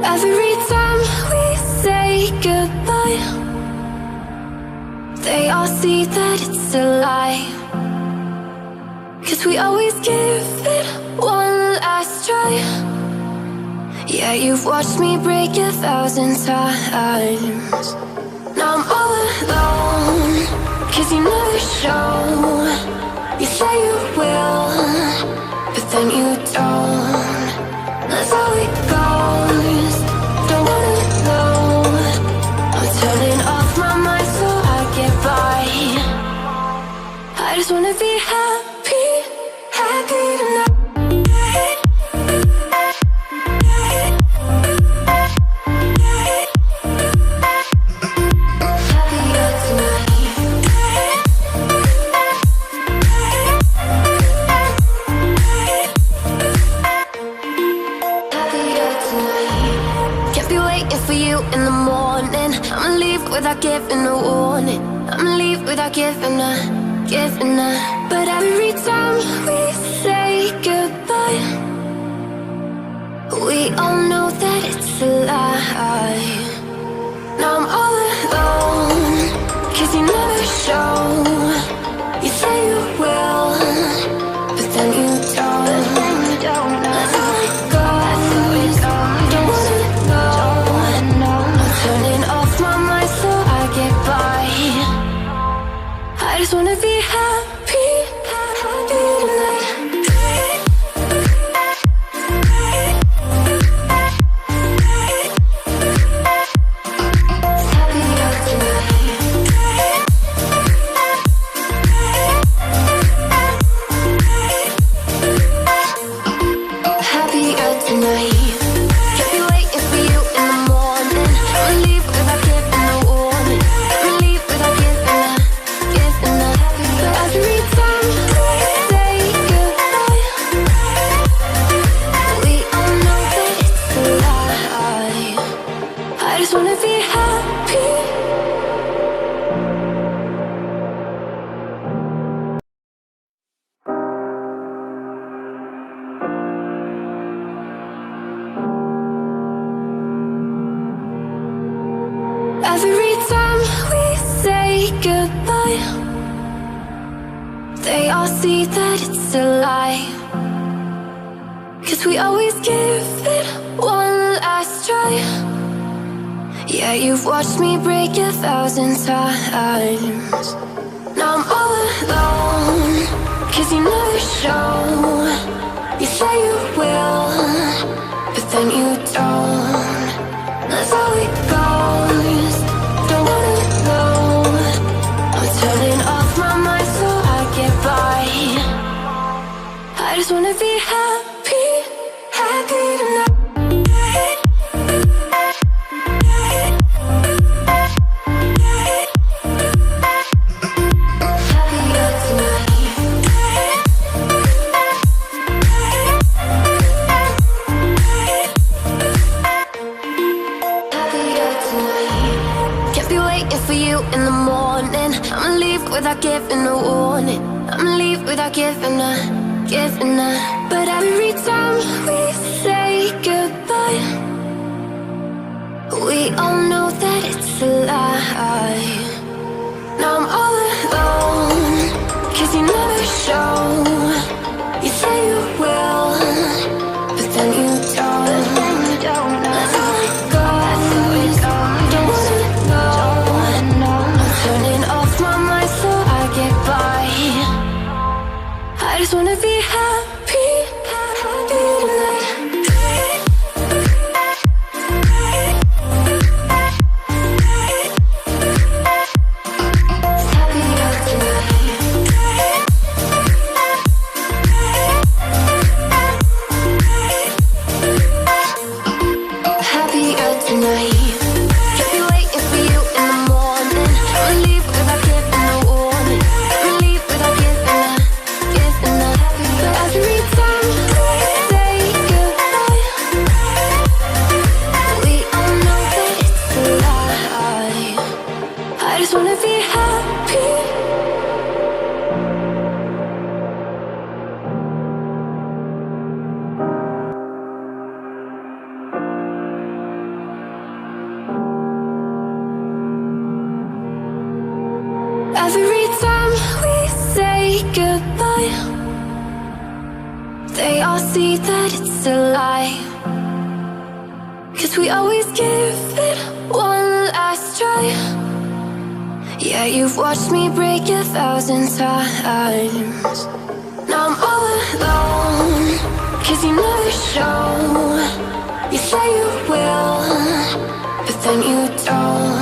Every time we say goodbye, they all see that it's a lie. 'Cause we always give it one last try. Yeah, you've watched me break 1,000 times. Now I'm all alone, 'cause you never show. You say you will, but then you don't. That's how it goes. Don't wanna know. I'm turning off my mind so I get by. I just wanna be happy, happy tonight. Without giving a warning, I'ma leave without giving a. But every time we say goodbye, we all know that it's a lie. Now I'm all alone, 'cause you never show. You say you will, but then you don't. That's how it goes. Don't wanna know. I'm turning off my mind so I get by. I just wanna be happy, happy tonight. Every time we say goodbye, they all see that it's a lie. 'Cause we always give it one last try. Yeah, you've watched me break 1,000 times. Now I'm all alone, 'cause you never show. You say you will, but then you don't. That's how it goes. Don't wanna know. I'm turning off my mind so I get by. I just wanna be happy, happy tonight. Without giving a warning, I'ma leave without giving a. But every time we say goodbye, we all know that it's a lie. Now I'm all alone, 'cause you never show. You say you will, but then you don't. That's how it goes. Don't wanna know. I'm turning off my mind so I get by. I just wanna be happy, happy tonight. they all see that it's a lie. 'Cause we always give it one last try. Yeah, you've watched me break 1,000 times. Now I'm all alone, 'cause you never show. You say you will, but then you don't.